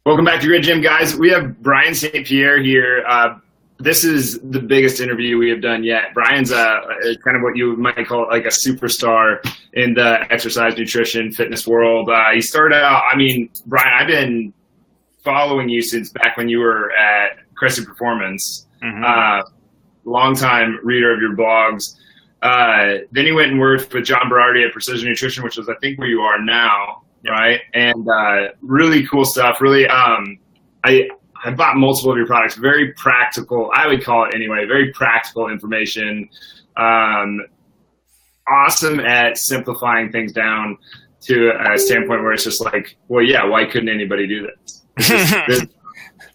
Welcome back to Grid Gym, guys. We have Brian St. Pierre here. This is the biggest interview we have done yet. Brian's kind of what you might call like a superstar in the exercise, nutrition, fitness world. He started out, Brian, I've been following you since back when you were at Cressy Performance. Long-time reader of your blogs. Then he went and worked with John Berardi at Precision Nutrition, which is, I think, where you are now. Right. And really cool stuff. Really, I bought multiple of your products. Very practical, I would call it anyway, very practical information. Awesome at simplifying things down to a standpoint where it's just like, well, yeah, why couldn't anybody do this?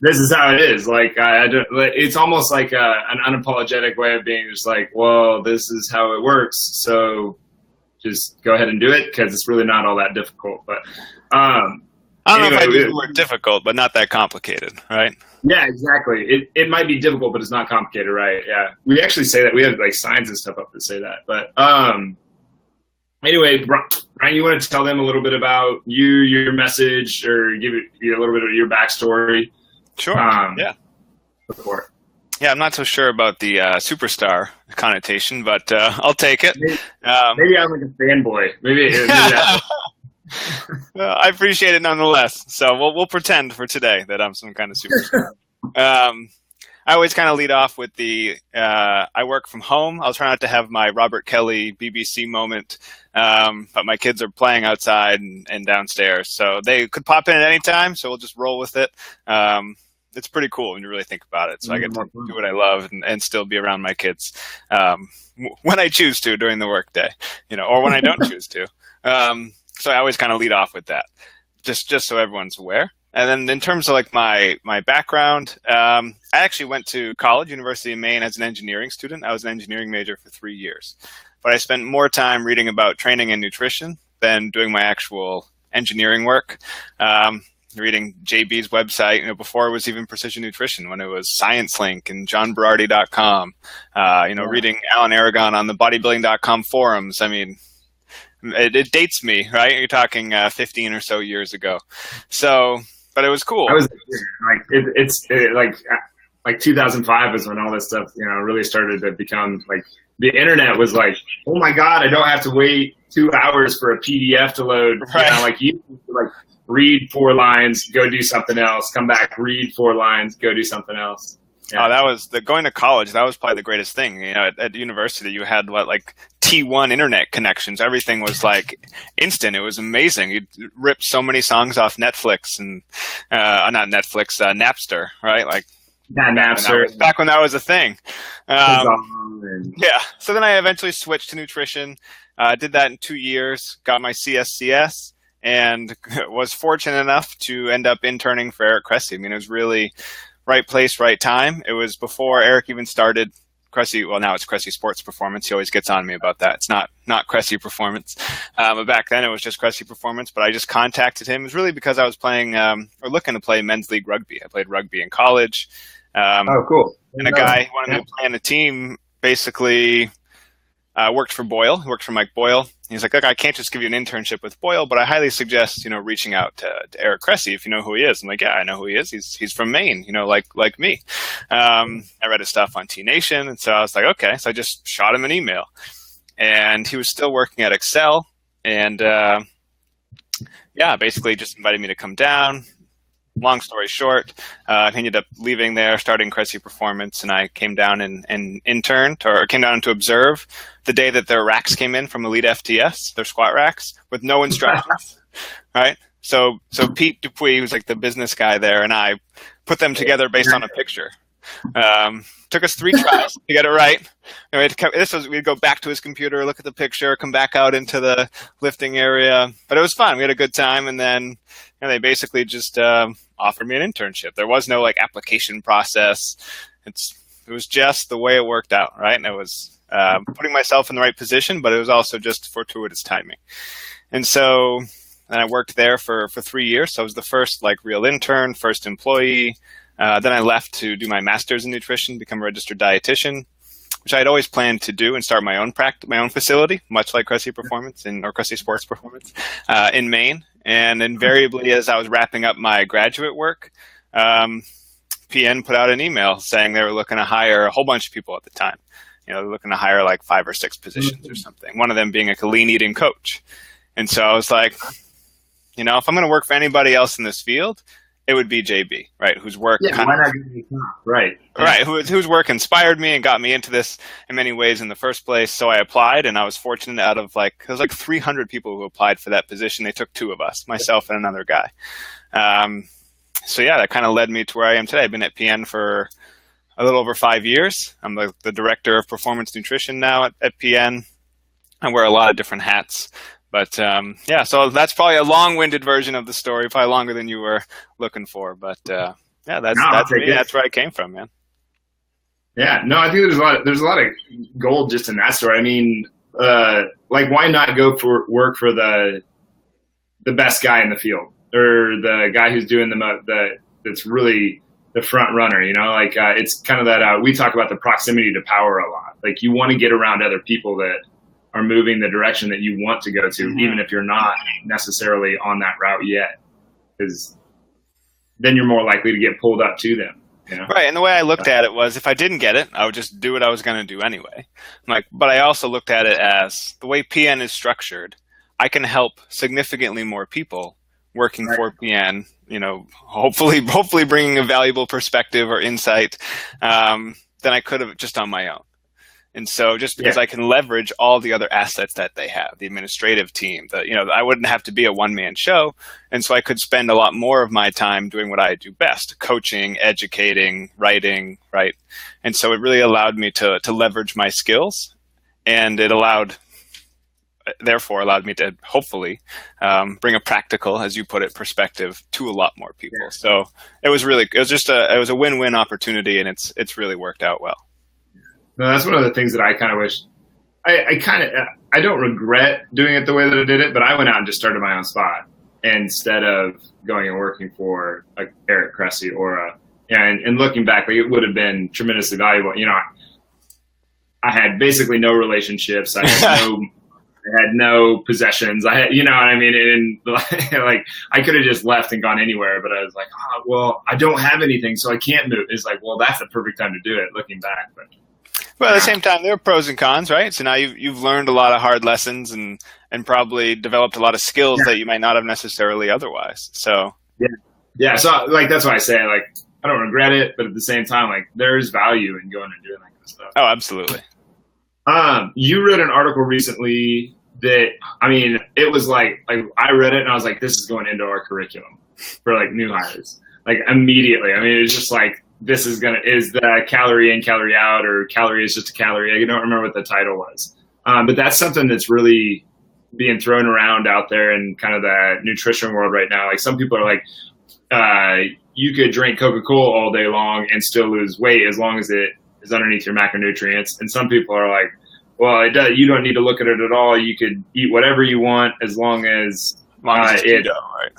This is how it is. Like, it's almost like an unapologetic way of being just like, well, this is how it works. So just go ahead and do it because it's really not all that difficult. But I don't know if I use the word difficult, but not that complicated, right? Yeah, exactly. It might be difficult, but it's not complicated, right? Yeah, we actually say that. We have like signs and stuff up that say that. But anyway, Brian, you want to tell them a little bit about you, your message, or give you a little bit of your backstory? Sure. Yeah. Before it. Yeah, I'm not so sure about the superstar connotation, but I'll take it. Maybe I'm like a fanboy. Maybe I appreciate it nonetheless. So we'll pretend for today that I'm some kind of superstar. I always kind of lead off with I work from home. I'll try not to have my Robert Kelly BBC moment, but my kids are playing outside and downstairs, so they could pop in at any time. So we'll just roll with it. It's pretty cool when you really think about it. So I get to do what I love and still be around my kids when I choose to during the workday, or when I don't choose to. So I always kind of lead off with that, just so everyone's aware. And then in terms of like my background, I actually went to college, University of Maine, as an engineering student. I was an engineering major for 3 years, but I spent more time reading about training and nutrition than doing my actual engineering work. Reading JB's website, before it was even Precision Nutrition, when it was ScienceLink and JohnBerardi.com, reading Alan Aragon on the bodybuilding.com forums. I mean, it dates me, right? You're talking 15 or so years ago. So, but it was cool. I was like 2005 is when all this stuff, really started to become like the internet was like, oh my God, I don't have to wait 2 hours for a PDF to load. Right. You read 4 lines, go do something else, come back, read 4 lines, go do something else. Yeah. Oh, that was going to college. That was probably the greatest thing. At university, you had like T1 internet connections. Everything was like instant. It was amazing. You'd rip so many songs off Netflix and not Netflix, Napster, right? Like Napster. Back when that was a thing. Yeah. So then I eventually switched to nutrition. Did that in 2 years. Got my CSCS. And was fortunate enough to end up interning for Eric Cressy. I mean, it was really right place, right time. It was before Eric even started Cressy. Well, now it's Cressy Sports Performance. He always gets on me about that. It's not Cressy Performance. But back then it was just Cressy Performance. But I just contacted him. It was really because I was playing or looking to play men's league rugby. I played rugby in college. Oh, cool. And a guy who wanted to play on a team basically worked for Boyle. He worked for Mike Boyle. He's like, look, I can't just give you an internship with Boyle, but I highly suggest, reaching out to Eric Cressy if you know who he is. I'm like, yeah, I know who he is. He's from Maine, like me. I read his stuff on T Nation, and so I was like, okay. So I just shot him an email, and he was still working at Excel, and basically just invited me to come down. Long story short, I ended up leaving there, starting Cressy Performance, and I came down and interned, or came down to observe the day that their racks came in from Elite FTS, their squat racks, with no instructions, right? So Pete Dupuis, who's like the business guy there, and I put them together based on a picture. Took us 3 tries to get it right. We'd go back to his computer, look at the picture, come back out into the lifting area. But it was fun. We had a good time, and then they basically just offered me an internship. There was no like application process. It was just the way it worked out, right? And it was putting myself in the right position, but it was also just fortuitous timing. And so then I worked there for 3 years. So I was the first like real intern, first employee. Then I left to do my master's in nutrition, become a registered dietitian, which I had always planned to do and start my own facility, much like Cressy Performance or Cressy Sports Performance in Maine. And invariably, as I was wrapping up my graduate work, PN put out an email saying they were looking to hire a whole bunch of people at the time. They're looking to hire like 5 or 6 positions or something. One of them being a lean eating coach. And so I was like, if I'm going to work for anybody else in this field, it would be JB, right? Whose work right, whose work inspired me and got me into this in many ways in the first place. So I applied, and I was fortunate. Out of there was 300 people who applied for that position. They took 2 of us, myself and another guy. So yeah, that kind of led me to where I am today. I've been at PN for a little over 5 years. I'm the director of performance nutrition now at PN. I wear a lot of different hats. But so that's probably a long-winded version of the story, probably longer than you were looking for. But that's me. That's where I came from, man. Yeah, no, I think there's a lot of gold just in that story. I mean, why not go for work for the best guy in the field, or the guy who's doing that's really the front runner? It's kind of that we talk about the proximity to power a lot. Like, you want to get around other people that are moving the direction that you want to go to, even if you're not necessarily on that route yet, because then you're more likely to get pulled up to them. Right. And the way I looked at it was, if I didn't get it, I would just do what I was going to do anyway. But I also looked at it as the way PN is structured, I can help significantly more people working for PN, hopefully bringing a valuable perspective or insight than I could have just on my own. And so just because I can leverage all the other assets that they have, the administrative team, I wouldn't have to be a one-man show. And so I could spend a lot more of my time doing what I do best, coaching, educating, writing, right? And so it really allowed me to leverage my skills, and it therefore allowed me to hopefully bring a practical, as you put it, perspective to a lot more people. Yeah. So it was a win-win opportunity, and it's really worked out well. No, that's one of the things that I kind of wish. I don't regret doing it the way that I did it, but I went out and just started my own spot instead of going and working for Eric Cressy and looking back, it would have been tremendously valuable. I had basically no relationships. I had no possessions. I had, what I mean? And I could have just left and gone anywhere, but I was like, I don't have anything, so I can't move. It's that's the perfect time to do it, looking back. Well, at the same time, there are pros and cons, right? So now you've learned a lot of hard lessons and probably developed a lot of skills that you might not have necessarily otherwise. So yeah. So that's why I say I don't regret it, but at the same time, there's value in going and doing that kind of stuff. Oh, absolutely. You wrote an article recently that, it was I read it and I was like, this is going into our curriculum for new hires, immediately. It was just this is the calorie in, calorie out, or calorie is just a calorie. I don't remember what the title was. But that's something that's really being thrown around out there in kind of the nutrition world right now. Some people are you could drink Coca-Cola all day long and still lose weight as long as it is underneath your macronutrients. And some people are you don't need to look at it at all. You could eat whatever you want as long as it's keto, right?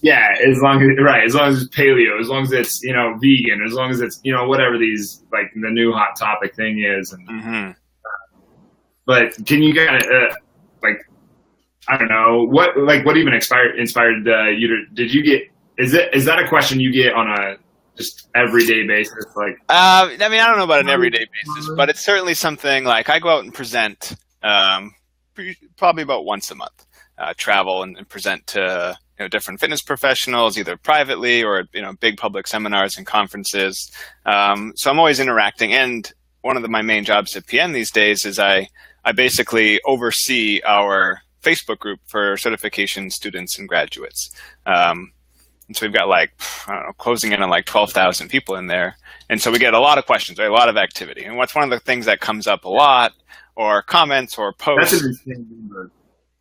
Yeah, as long as it's paleo, as long as it's vegan, as long as it's whatever these the new hot topic thing is. And but can you kind of I don't know what even inspired you to? Did you get? Is that a question you get on a just everyday basis? I don't know about an everyday basis, but it's certainly something I go out and present probably about once a month. Travel and present to different fitness professionals, either privately or big public seminars and conferences. So I'm always interacting, and one of my main jobs at PN these days is I basically oversee our Facebook group for certification students and graduates. And so we've got closing in on 12,000 people in there, and so we get a lot of questions, right? A lot of activity, and what's one of the things that comes up a lot, or comments or posts. That's an insane number.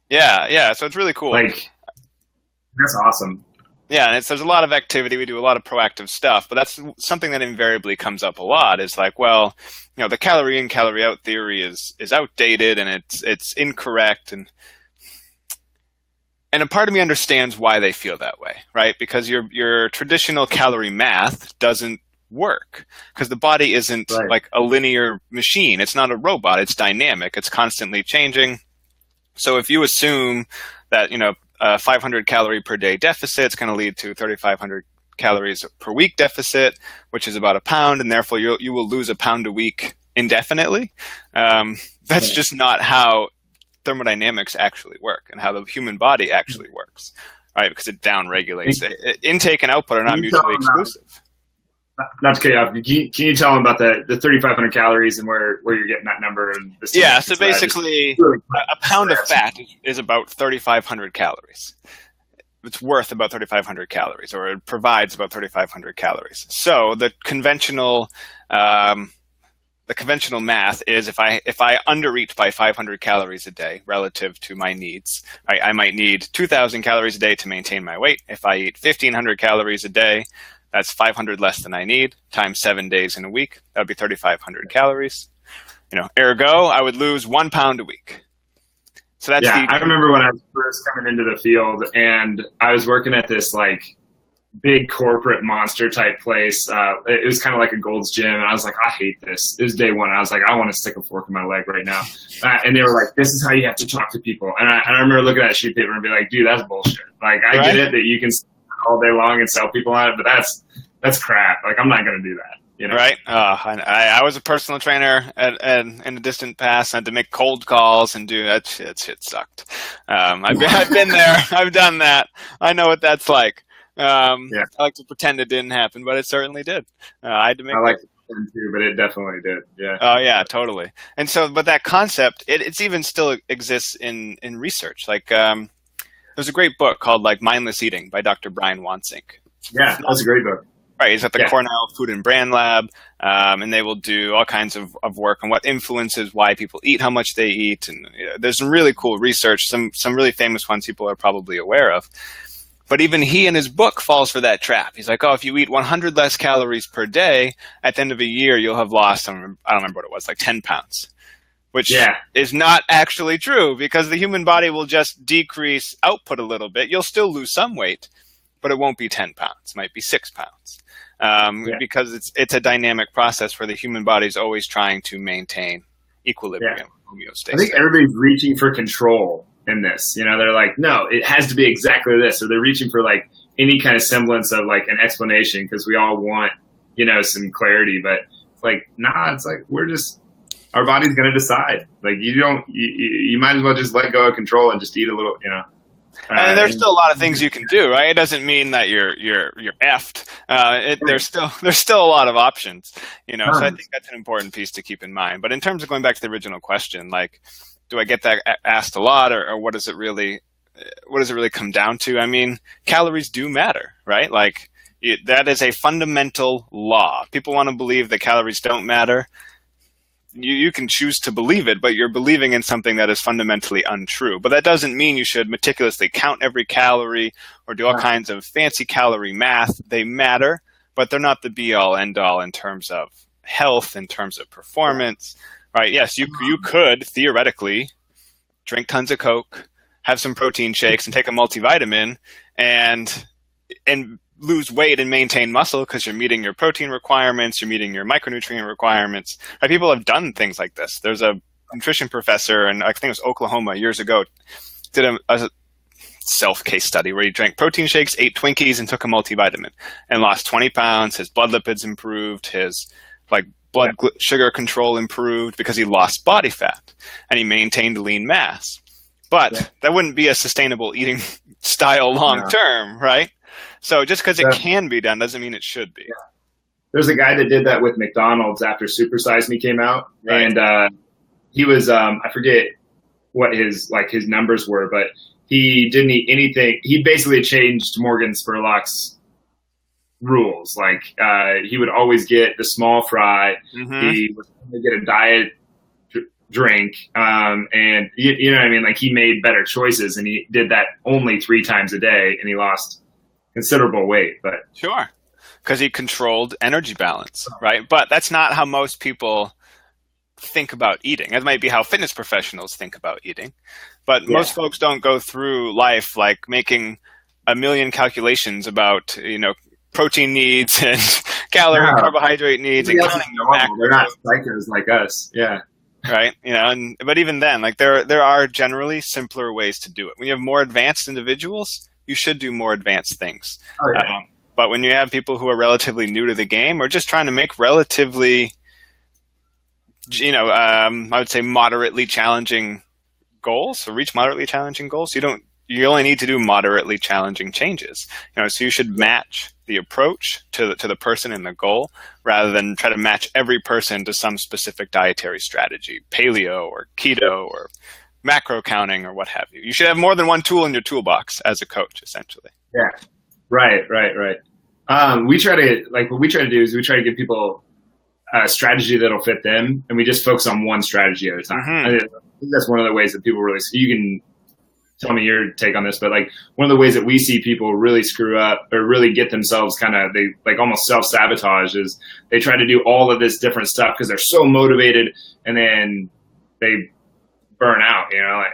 Yeah. So it's really cool. That's awesome. Yeah, and there's a lot of activity. We do a lot of proactive stuff, but that's something that invariably comes up a lot. Is the calorie in, calorie out theory is outdated and it's incorrect, and a part of me understands why they feel that way, right? Because your traditional calorie math doesn't work, because the body isn't a linear machine. It's not a robot. It's dynamic. It's constantly changing. So if you assume that, a 500 calorie per day deficit is going to lead to 3,500 calories per week deficit, which is about a pound, and therefore you will lose a pound a week indefinitely. That's just not how thermodynamics actually work and how the human body actually works, right? Because it downregulates it. Intake and output are not mutually exclusive. Not to cut you off. Can you tell them about the 3,500 calories and where you're getting that number? And yeah, so basically, a pound of fat is about 3,500 calories. It's worth about 3,500 calories, or it provides about 3,500 calories. So the conventional math is if I undereat by 500 calories a day relative to my needs, I might need 2,000 calories a day to maintain my weight. If I eat 1,500 calories a day, that's 500 less than I need, times 7 days in a week. That would be 3,500 calories. Ergo, I would lose 1 pound a week. So that's I remember when I was first coming into the field, and I was working at this big corporate monster type place. It was kind of like a Gold's Gym, and I was like, I hate this. It was day one. I was like, I want to stick a fork in my leg right now. And they were like, this is how you have to talk to people. And I remember looking at that sheet paper and be like, dude, that's bullshit. I get it that you can all day long and sell people on it, but that's crap. I'm not going to do that. Right. I was a personal trainer in the distant past. I had to make cold calls and do that shit. Shit sucked. I've been there. I've done that. I know what that's like. I like to pretend it didn't happen, but it certainly did. I had to make. I like to pretend too, but it definitely did. Yeah. Oh yeah, totally. And so, but that concept, it's even still exists in research. There's a great book called Mindless Eating by Dr. Brian Wansink. Yeah, that's a great book. Right, he's at the Cornell Food and Brand Lab, and they will do all kinds of work on what influences why people eat, how much they eat, and there's some really cool research, some really famous ones people are probably aware of. But even he in his book falls for that trap. He's like, if you eat 100 less calories per day, at the end of a year, you'll have lost, I don't remember what it was, 10 pounds. Which is not actually true, because the human body will just decrease output a little bit. You'll still lose some weight, but it won't be 10 pounds. It might be 6 pounds. Because it's a dynamic process where the human body is always trying to maintain equilibrium, homeostasis. I think everybody's reaching for control in this. They're like, no, it has to be exactly this. Or they're reaching for any kind of semblance of an explanation, because we all want, some clarity. But it's it's we're just, our body's going to decide. You might as well just let go of control and just eat a little, And there's still a lot of things you can do, right? It doesn't mean that you're effed. There's still a lot of options, So I think that's an important piece to keep in mind. But in terms of going back to the original question, do I get that asked a lot, or what does it really come down to? I mean, calories do matter, right? That is a fundamental law. People want to believe that calories don't matter. You can choose to believe it, but you're believing in something that is fundamentally untrue. But that doesn't mean you should meticulously count every calorie or do all kinds of fancy calorie math. They matter, but they're not the be-all, end-all in terms of health, in terms of performance. Right? Yes, you could theoretically drink tons of Coke, have some protein shakes, and take a multivitamin, and lose weight and maintain muscle because you're meeting your protein requirements, you're meeting your micronutrient requirements. People have done things like this. There's a nutrition professor, and I think it was Oklahoma years ago, did a self-case study where he drank protein shakes, ate Twinkies, and took a multivitamin, and lost 20 pounds. His blood lipids improved, his blood sugar control improved because he lost body fat, and he maintained lean mass. But that wouldn't be a sustainable eating style long term, right? So just because it can be done doesn't mean it should be. Yeah. There's a guy that did that with McDonald's after Super Size Me came out, and he was I forget what his numbers were, but he didn't eat anything. He basically changed Morgan Spurlock's rules. He would always get the small fry. Mm-hmm. He was going to get a diet drink, and you know what I mean. He made better choices, and he did that only 3 times a day, and he lost considerable weight. But sure, because he controlled energy balance, right? But that's not how most people think about eating. That might be how fitness professionals think about eating, but most folks don't go through life making a million calculations about protein needs and calorie and carbohydrate needs and counting their macros. They're not psychos like us. Yeah. right? But even then, like there are generally simpler ways to do it. When you have more advanced individuals, you should do more advanced things. Oh, yeah. But when you have people who are relatively new to the game or just trying to make relatively, I would say moderately challenging goals or reach moderately challenging goals, you only need to do moderately challenging changes. So you should match the approach to the person and the goal rather than try to match every person to some specific dietary strategy, paleo or keto or macro counting or what have you. You should have more than one tool in your toolbox as a coach, essentially. Yeah. Right. What we try to do is we try to give people a strategy that'll fit them, and we just focus on one strategy at a time. Mm-hmm. I think that's one of the ways that people really, you can tell me your take on this, but like one of the ways that we see people really screw up or really get themselves they like almost self-sabotage is they try to do all of this different stuff because they're so motivated, and then they burn out,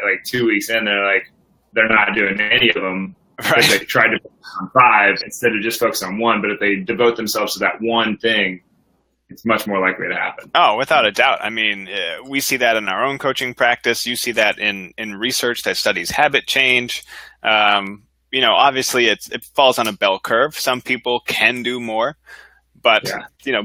like 2 weeks in, they're not doing any of them. Right. They tried to focus on 5 instead of just focus on 1. But if they devote themselves to that one thing, it's much more likely to happen. Oh, without a doubt. I mean, we see that in our own coaching practice. You see that in research that studies habit change. Obviously it falls on a bell curve. Some people can do more, but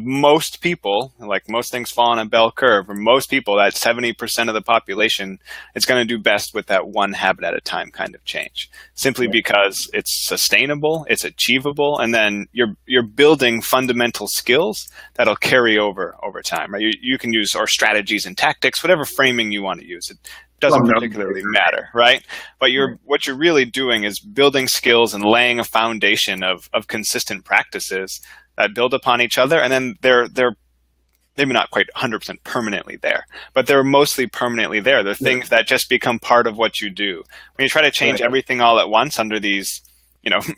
most people, like most things fall on a bell curve, or most people, that 70% of the population, is going to do best with that one habit at a time kind of change, simply because it's sustainable, it's achievable, and then you're building fundamental skills that'll carry over time. Right? You can use or strategies and tactics, whatever framing you want to use. It doesn't particularly matter, right? But what you're really doing is building skills and laying a foundation of consistent practices that build upon each other, and then they're maybe not quite 100% permanently there, but they're mostly permanently there. They're things that just become part of what you do. When you try to change everything all at once under these,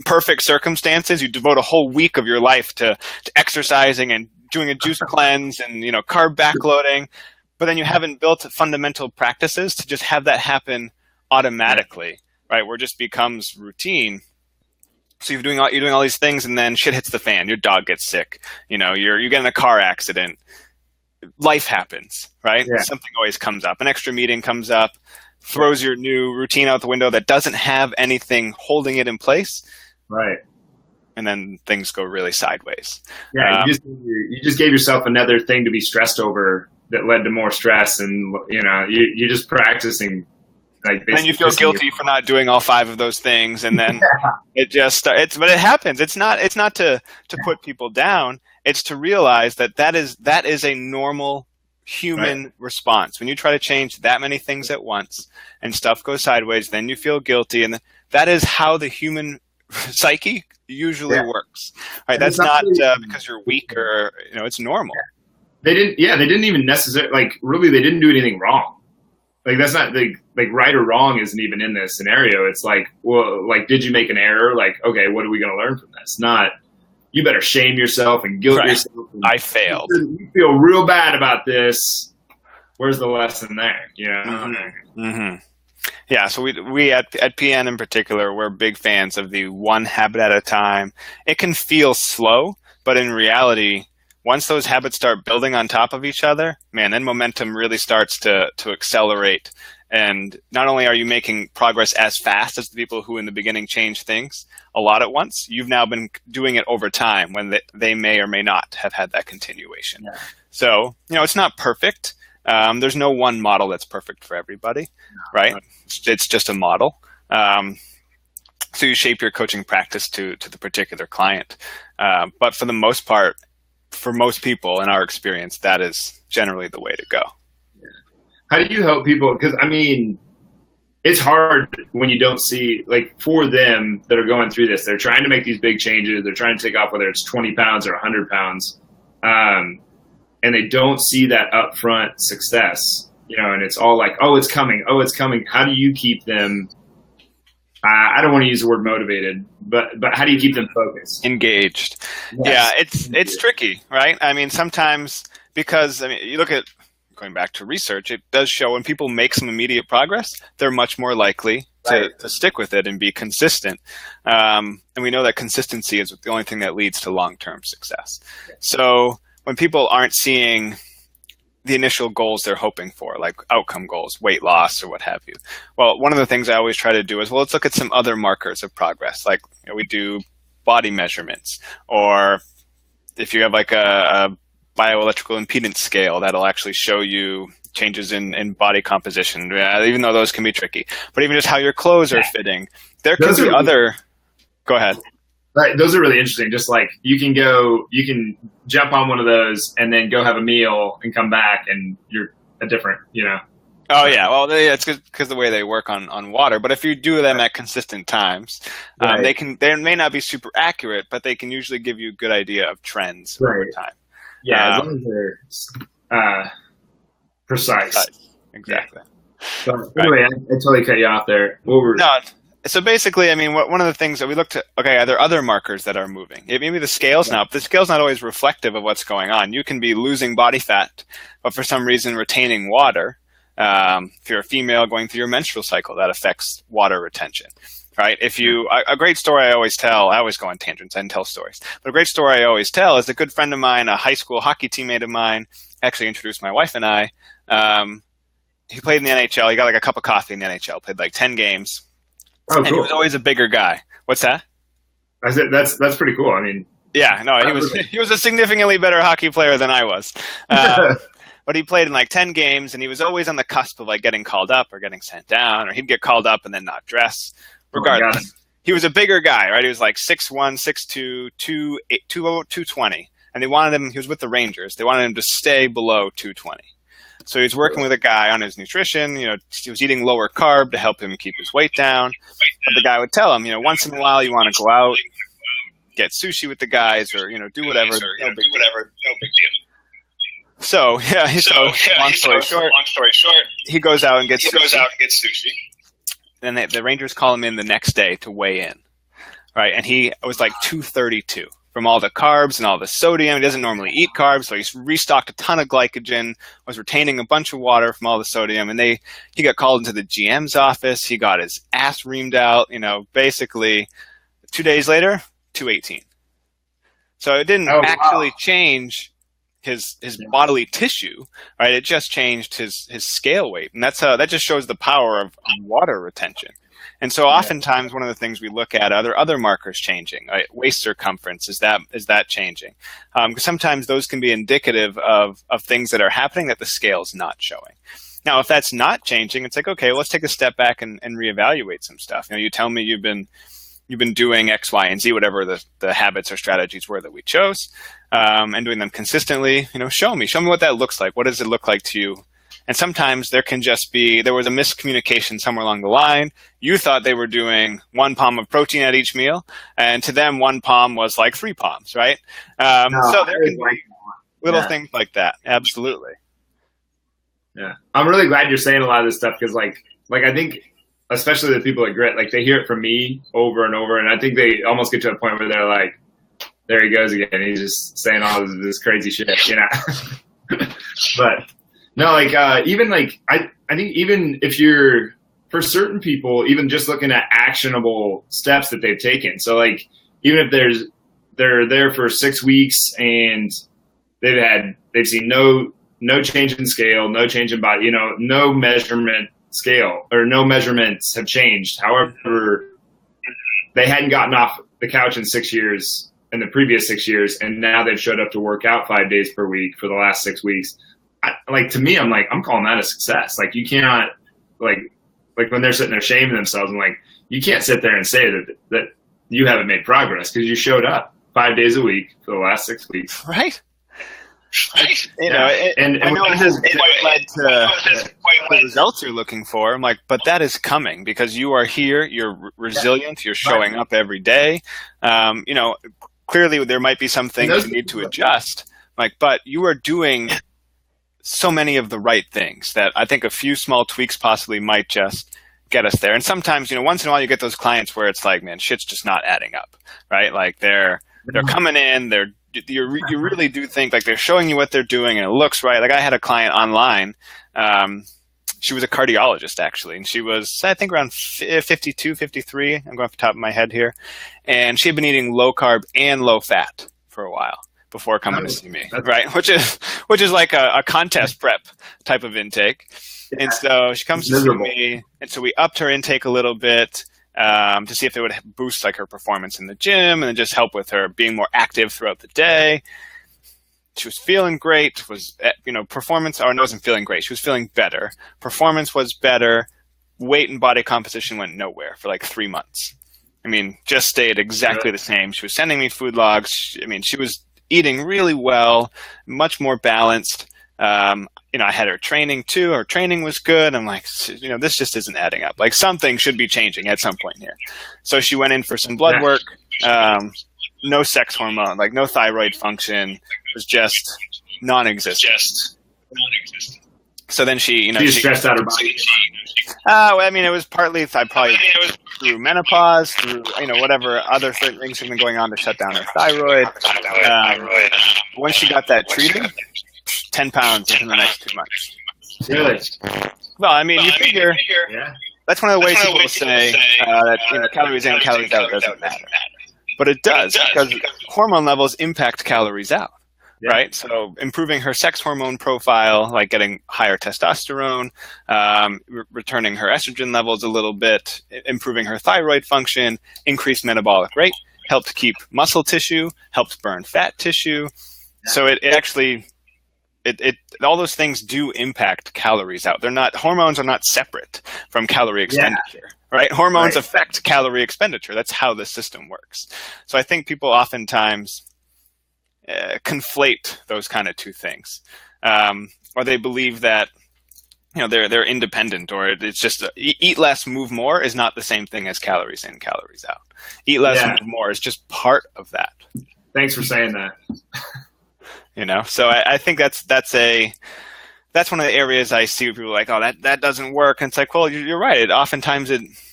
perfect circumstances, you devote a whole week of your life to exercising and doing a juice cleanse and, carb backloading, but then you haven't built fundamental practices to just have that happen automatically, right? Where it just becomes routine. So you're doing all these things, and then shit hits the fan. Your dog gets sick. You get in a car accident. Life happens, right? Yeah. Something always comes up. An extra meeting comes up, throws your new routine out the window that doesn't have anything holding it in place. Right. And then things go really sideways. Yeah, you just gave yourself another thing to be stressed over that led to more stress, and you're just practicing. Then you feel guilty for not doing all 5 of those things, and then it just starts. But it happens. It's not to put people down. It's to realize that is a normal human response. When you try to change that many things at once and stuff goes sideways, then you feel guilty, and that is how the human psyche usually works. Right? That's not because you're weak or it's normal. They didn't even necessarily really they didn't do anything wrong. Like that's not like right or wrong isn't even in this scenario. It's like, well, like, did you make an error? Like, okay, what are we going to learn from this? Not, you better shame yourself and guilt yourself. And I failed. You feel real bad about this. Where's the lesson there? Mm-hmm. Mm-hmm. Yeah. So we at PN in particular, we're big fans of the one habit at a time. It can feel slow, but in reality, once those habits start building on top of each other, man, then momentum really starts to accelerate. And not only are you making progress as fast as the people who in the beginning changed things a lot at once, you've now been doing it over time when they may or may not have had that continuation. Yeah. So, it's not perfect. There's no one model that's perfect for everybody, right? It's just a model. So you shape your coaching practice to the particular client. But for the most part, for most people in our experience, that is generally the way to go. How do you help people? Because it's hard when you don't see, like, for them that are going through this, they're trying to make these big changes. They're trying to take off whether it's 20 pounds or 100 pounds. And they don't see that upfront success, and it's all like, oh, it's coming. Oh, it's coming. How do you keep them? I don't want to use the word motivated, but how do you keep them focused? Engaged. Yes. Yeah, it's tricky, right? Sometimes because, you look at, going back to research, it does show when people make some immediate progress, they're much more likely to stick with it and be consistent. And we know that consistency is the only thing that leads to long-term success. So when people aren't seeing the initial goals they're hoping for, like outcome goals, weight loss, or what have you. Well, one of the things I always try to do is, well, let's look at some other markers of progress. Like, we do body measurements, or if you have like a bioelectrical impedance scale, that'll actually show you changes in body composition, even though those can be tricky. But even just how your clothes are fitting. There can be other... Go ahead. Right, those are really interesting. Just like you can jump on one of those and then go have a meal and come back and you're a different, Oh yeah, well it's because the way they work on water. But if you do them at consistent times, right. They may not be super accurate, but they can usually give you a good idea of trends over time. Yeah, as long as they're precise. Exactly. Yeah. So anyway, I totally cut you off there. So basically, I mean, one of the things that we looked at, are there other markers that are moving? Maybe the scale's not, but the scale's not always reflective of what's going on. You can be losing body fat, but for some reason retaining water. If you're a female going through your menstrual cycle, that affects water retention, right? A great story I always tell, I always go on tangents and tell stories, but a great story I always tell is a good friend of mine, a high school hockey teammate of mine, actually introduced my wife and I. He played in the NHL. He got like a cup of coffee in the NHL, played like 10 games. Oh, cool. And he was always a bigger guy. What's that? I said that's pretty cool. I mean, yeah, no, he was a significantly better hockey player than I was. But he played in like 10 games, and he was always on the cusp of like getting called up or getting sent down, or he'd get called up and then not dress. Regardless, he was a bigger guy, right? He was like 6'1", 6'2", 220, and they wanted him. He was with the Rangers. They wanted him to stay below 220. So he was working with a guy on his nutrition. He was eating lower carb to help him keep his weight down. But the guy would tell him, once in a while you want to go out, get sushi with the guys, or do whatever. No big deal. So long story short, he goes out and gets sushi. And the Rangers call him in the next day to weigh in, right? And he was like 232. From all the carbs and all the sodium. He doesn't normally eat carbs, so he's restocked a ton of glycogen, was retaining a bunch of water from all the sodium, and he got called into the GM's office. He got his ass reamed out, basically 2 days later, 218. So it didn't actually change his bodily tissue, right? It just changed his scale weight. And that just shows the power of water retention. And so oftentimes one of the things we look at are other markers changing, right? Waist circumference, is that changing? Because sometimes those can be indicative of things that are happening that the scale's not showing. Now, if that's not changing, it's like, okay, well, let's take a step back and reevaluate some stuff. You tell me you've been doing X, Y, and Z, whatever the habits or strategies were that we chose, and doing them consistently. Show me what that looks like. What does it look like to you? And sometimes there was a miscommunication somewhere along the line. You thought they were doing 1 palm of protein at each meal, and to them 1 palm was like 3 palms, right? So there can be little things like that. Absolutely. Yeah, I'm really glad you're saying a lot of this stuff, because like I think, especially the people at Grit, like they hear it from me over and over, and I think they almost get to a point where they're like, "There he goes again. He's just saying all this crazy shit," But no, even I think even if you're, for certain people, even just looking at actionable steps that they've taken. So even if they're there for 6 weeks and they've seen no change in scale, no change in body, no measurement scale, or no measurements have changed. However, they hadn't gotten off the couch in the previous 6 years, and now they've showed up to work out 5 days per week for the last 6 weeks. To me, I'm calling that a success. You cannot, when they're sitting there shaming themselves, I'm like, you can't sit there and say that you haven't made progress, because you showed up 5 days a week for the last 6 weeks. Right. And I know it hasn't quite led to the results you're looking for. I'm like, but that is coming, because you are here, you're resilient, you're showing up every day. Clearly there might be some things you need to adjust, but you are doing so many of the right things that I think a few small tweaks possibly might just get us there. And sometimes, once in a while you get those clients where it's like, man, shit's just not adding up, right? They're coming in, you really do think they're showing you what they're doing and it looks right. I had a client online. She was a cardiologist, actually, and she was, I think, around 52, 53. I'm going off the top of my head here. And she had been eating low carb and low fat for a while. before coming to see me, right? Which is like a contest prep type of intake. Yeah. And so she comes to see me, and so we upped her intake a little bit to see if it would boost like her performance in the gym and then just help with her being more active throughout the day. She was feeling great. Performance, or wasn't feeling great. She was feeling better. Performance was better. Weight and body composition went nowhere for like 3 months. I mean, just stayed exactly the same. She was sending me food logs. She was eating really well, much more balanced. I had her training too. Her training was good. I'm like, this just isn't adding up. Like something should be changing at some point here. So she went in for some blood work. No sex hormone, like no thyroid function. It was just non-existent. So then she stressed out her body. It was partly probably through menopause, through whatever other things have been going on to shut down her thyroid. Once she got that treated, 10 pounds within the next 2 months. Really? Well, you figure that's one of the ways people say that calories in, calories out doesn't matter. But it does, because hormone levels impact calories out, right? So improving her sex hormone profile, like getting higher testosterone, returning her estrogen levels a little bit, improving her thyroid function, increased metabolic rate, helped keep muscle tissue, helps burn fat tissue. So it actually, all those things do impact calories out. Hormones are not separate from calorie expenditure. Right? Hormones affect calorie expenditure. That's how the system works. So I think people oftentimes conflate those kind of two things, or they believe that they're independent, or it's just eat less, move more is not the same thing as calories in, calories out. Eat less, move more is just part of that. Thanks for saying that. So I think that's one of the areas I see where people are like, oh, that doesn't work. And it's like, well, you're right. Oftentimes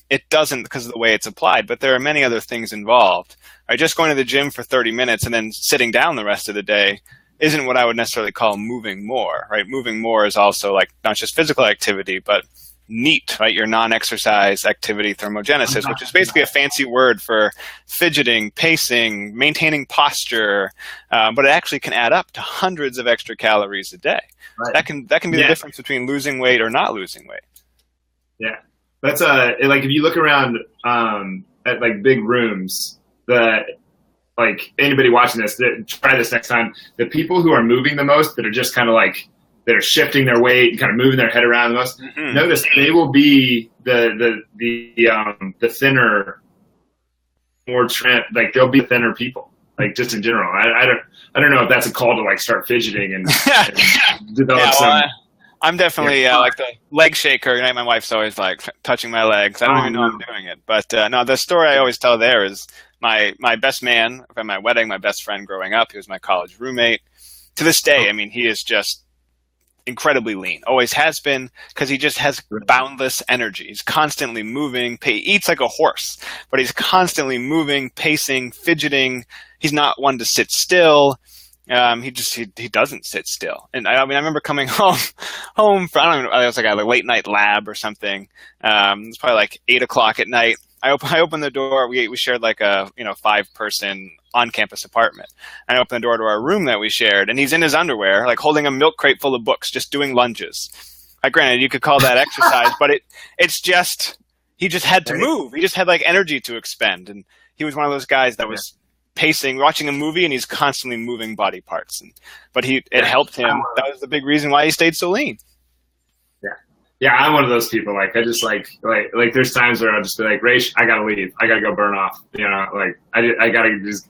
it doesn't because of the way it's applied, but there are many other things involved. Right? Just going to the gym for 30 minutes and then sitting down the rest of the day isn't what I would necessarily call moving more, right? Moving more is also like not just physical activity, but NEAT, right? Your non-exercise activity thermogenesis, which is basically a fancy word for fidgeting, pacing, maintaining posture, but it actually can add up to hundreds of extra calories a day. Right. That can be the difference between losing weight or not losing weight. Yeah, that's like if you look around at like big rooms, like anybody watching this, try this next time. The people who are moving the most, that are just kind of like that are shifting their weight and kind of moving their head around the most. Mm-hmm. Notice they will be the thinner, more trim. Like they'll be thinner people. Like just in general, I don't know if that's a call to like start fidgeting and develop some. I'm definitely like the leg shaker. My wife's always like touching my legs. I don't even know I'm doing it. But no, the story I always tell there is my best man at my wedding, my best friend growing up. He was my college roommate. To this day, he is just incredibly lean. Always has been, because he just has boundless energy. He's constantly moving. He eats like a horse, but he's constantly moving, pacing, fidgeting. He's not one to sit still. He doesn't sit still. And I remember coming home from, I don't know, it was like a late night lab or something. It was probably like 8:00 at night. I opened the door. We shared like a 5-person on-campus apartment. I opened the door to our room that we shared, and he's in his underwear, like holding a milk crate full of books, just doing lunges. Granted, you could call that exercise, but it's just, he just had to move. He just had like energy to expend, and he was one of those guys that was pacing, watching a movie, and he's constantly moving body parts. But it helped him. That was the big reason why he stayed so lean. Yeah, I'm one of those people. Like I just like there's times where I'll just be like, Raish, I gotta leave. I gotta go burn off. Like I gotta just,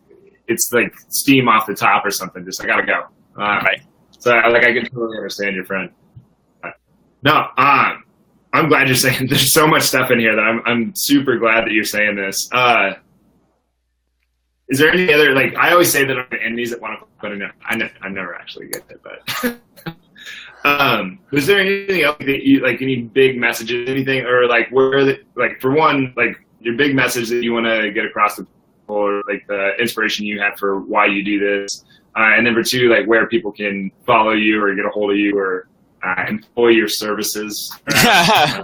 it's like steam off the top or something. Just I gotta go. Right. So I can totally understand your friend. No, I'm glad you're saying. There's so much stuff in here that I'm super glad that you're saying this. Is there any other, like, I always say that I'm enemies at 1 o'clock, but I never actually get it. But is there anything else that you like? Any big messages, anything, or like for one, like your big message that you want to get across to people, or like the inspiration you had for why you do this, and number two, like where people can follow you or get a hold of you or employ your services. Yeah,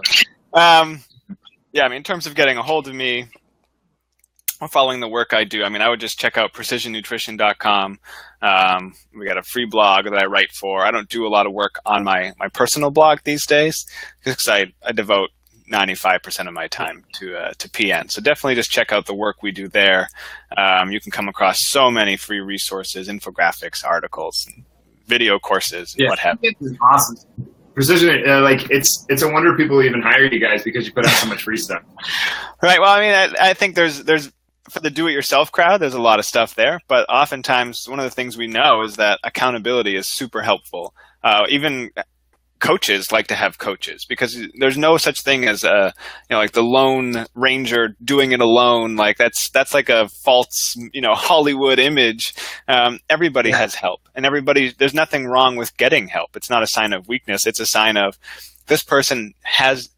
in terms of getting a hold of me, or following the work I do, I mean, I would just check out precisionnutrition.com. We got a free blog that I write for. I don't do a lot of work on my personal blog these days because I devote 95% of my time to PN. So definitely just check out the work we do there. You can come across so many free resources, infographics, articles, and video courses, and what have you. It's awesome. Precision, it's a wonder people even hire you guys because you put out so much free stuff. Right. Well, I mean, I think there's for the do-it-yourself crowd, there's a lot of stuff there. But oftentimes, one of the things we know is that accountability is super helpful. Even coaches like to have coaches because there's no such thing as like the lone ranger doing it alone. Like that's like a false, Hollywood image. Everybody has help, and there's nothing wrong with getting help. It's not a sign of weakness. It's a sign of this person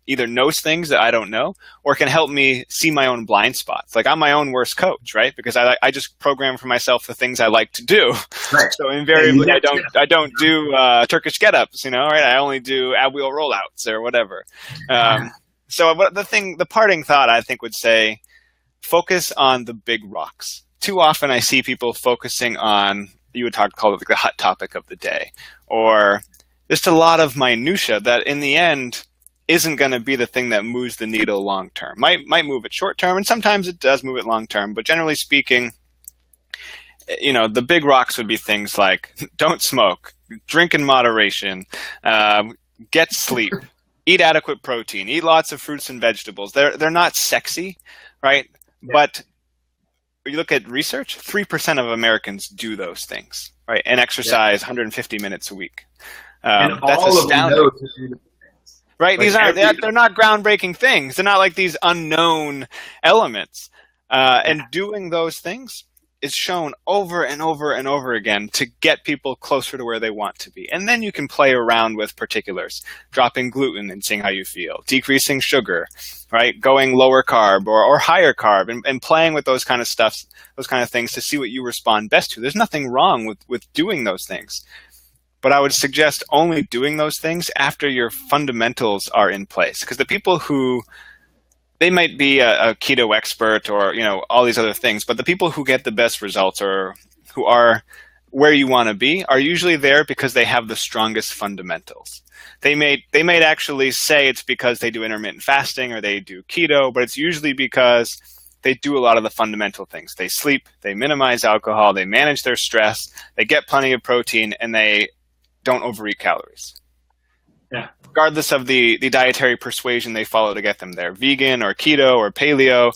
either knows things that I don't know or can help me see my own blind spots. Like I'm my own worst coach, right? Because I just program for myself the things I like to do. Right. So invariably I don't do Turkish get-ups, right? I only do ab wheel rollouts or whatever. So the parting thought I think would say, focus on the big rocks. Too often I see people focusing on, you would call it like the hot topic of the day, or just a lot of minutia that in the end isn't going to be the thing that moves the needle long term. Might move it short term, and sometimes it does move it long term. But generally speaking, the big rocks would be things like don't smoke, drink in moderation, get sleep, eat adequate protein, eat lots of fruits and vegetables. They're not sexy, right? Yeah. But you look at research, 3% of Americans do those things, right? And exercise 150 minutes a week. And that's all astounding. of them know right? Like they're not groundbreaking things. They're not like these unknown elements. And doing those things is shown over and over and over again to get people closer to where they want to be. And then you can play around with particulars, dropping gluten and seeing how you feel, decreasing sugar, right? Going lower carb or higher carb and playing with those kind of things to see what you respond best to. There's nothing wrong with doing those things. But I would suggest only doing those things after your fundamentals are in place. Because the people they might be a keto expert or, all these other things, but the people who get the best results or who are where you want to be are usually there because they have the strongest fundamentals. They might actually say it's because they do intermittent fasting or they do keto, but it's usually because they do a lot of the fundamental things. They sleep, they minimize alcohol, they manage their stress, they get plenty of protein, and they don't overeat calories. Yeah. Regardless of the dietary persuasion they follow to get them there, vegan or keto or paleo,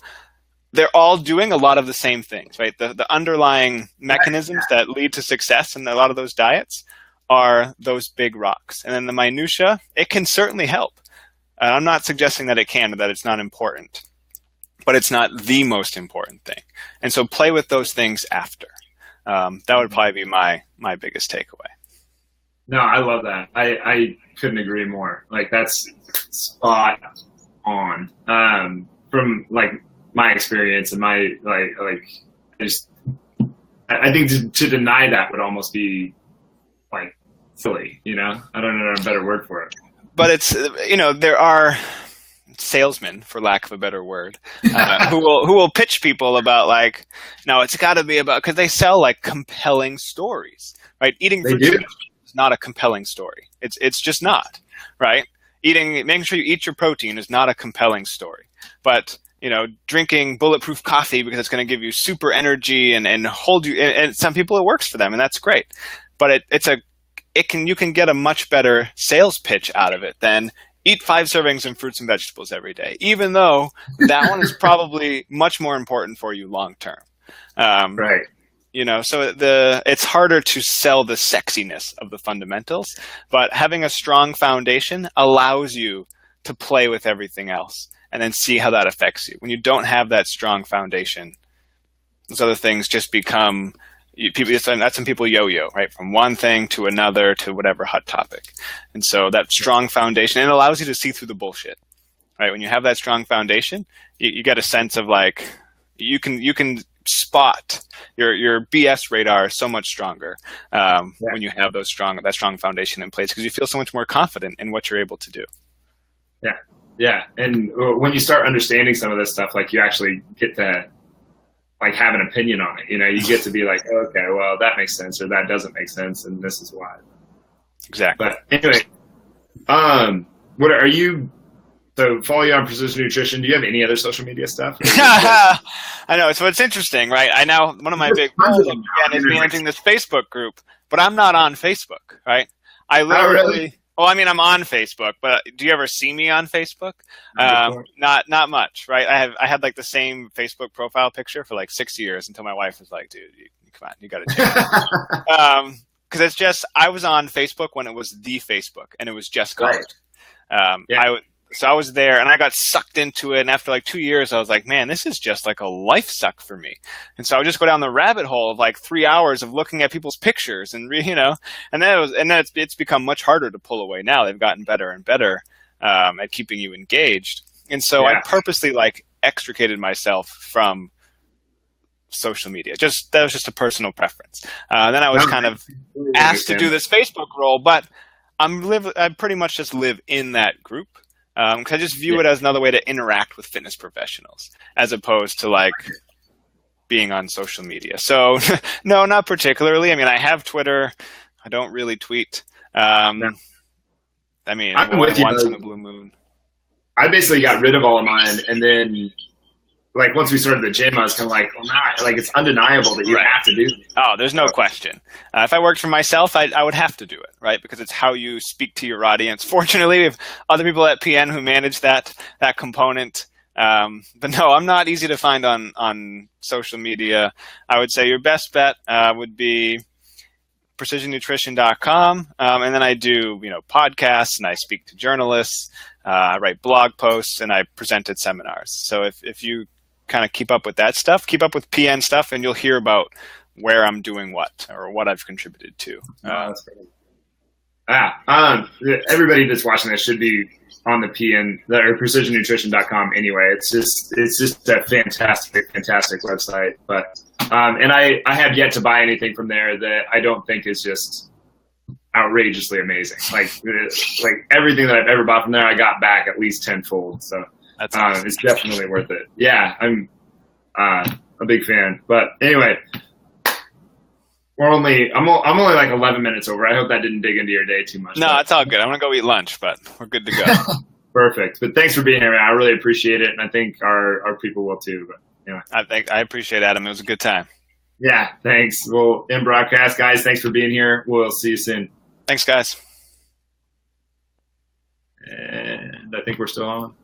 they're all doing a lot of the same things, right? The underlying mechanisms that lead to success in a lot of those diets are those big rocks. And then the minutia, it can certainly help. I'm not suggesting that it can or that it's not important, but it's not the most important thing. And so play with those things after. That would probably be my biggest takeaway. No, I love that. I couldn't agree more. Like that's spot on. From like my experience and my I think to deny that would almost be like silly, I don't know a better word for it. But it's there are salesmen, for lack of a better word, who will pitch people about like, no, it's got to be about, because they sell like compelling stories, right? Eating fruits and vegetables is not a compelling story. It's just not, right? Making sure you eat your protein is not a compelling story. But drinking bulletproof coffee because it's going to give you super energy and hold you, and some people it works for them, and that's great. But you can get a much better sales pitch out of it than eat 5 servings of fruits and vegetables every day, even though that one is probably much more important for you long term. Right. So it's harder to sell the sexiness of the fundamentals, but having a strong foundation allows you to play with everything else and then see how that affects you. When you don't have that strong foundation, those other things just become that's when people yo-yo, right? From one thing to another to whatever hot topic. And so that strong foundation, it allows you to see through the bullshit, right? When you have that strong foundation, you get a sense of like, you can spot your BS radar so much stronger when you have that strong foundation in place, because you feel so much more confident in what you're able to do. Yeah. Yeah. And when you start understanding some of this stuff, like you actually get to like have an opinion on it. You know, you get to be like, okay, well, that makes sense, or that doesn't make sense, and this is why. Exactly. But anyway, what are you? So follow you on Precision Nutrition. Do you have any other social media stuff? I know. So it's interesting, right? I now one of my big goals again is managing this Facebook group, but I'm not on Facebook, right? I literally. Really? Well, I mean, I'm on Facebook, but do you ever see me on Facebook? Not much, right? I had like the same Facebook profile picture for like 6 years until my wife was like, "Dude, come on, you got to change it." Because it's just I was on Facebook when it was the Facebook, and it was just college. Yeah. So I was there, and I got sucked into it. And after like 2 years, I was like, "Man, this is just like a life suck for me." And so I would just go down the rabbit hole of like 3 hours of looking at people's pictures, and and then it's become much harder to pull away. Now they've gotten better and better at keeping you engaged. And so I purposely like extricated myself from social media. That was just a personal preference. Then I was kind of asked to do this Facebook role, but I pretty much just live in that group. Because I just view it as another way to interact with fitness professionals as opposed to like being on social media. So no, not particularly. I mean, I have Twitter. I don't really tweet. I mean, once in a blue moon. I basically got rid of all of mine, and then like once we started the gym, I was kind of like, well, now like it's undeniable that you have to do this. Oh, there's no question. If I worked for myself, I would have to do it, right? Because it's how you speak to your audience. Fortunately, we have other people at PN who manage that component. But no, I'm not easy to find on social media. I would say your best bet would be precisionnutrition.com. And then I do, podcasts, and I speak to journalists. I write blog posts, and I present at seminars. So if you kind of keep up with that stuff, keep up with PN stuff, and you'll hear about where I'm doing what or what I've contributed to. That's great. Everybody that's watching this should be on the PN or precisionnutrition.com anyway. It's just a fantastic website. But and I have yet to buy anything from there that I don't think is just outrageously amazing. Like everything that I've ever bought from there, I got back at least tenfold. So that's awesome. It's definitely worth it. Yeah, I'm a big fan. But anyway, I'm only like 11 minutes over. I hope that didn't dig into your day too much. No, it's all good. I'm gonna go eat lunch, but we're good to go. Perfect. But thanks for being here, man. I really appreciate it, and I think our people will too. But anyway. I appreciate it, Adam. It was a good time. Yeah, thanks. We'll end broadcast, guys. Thanks for being here. We'll see you soon. Thanks, guys. And I think we're still on.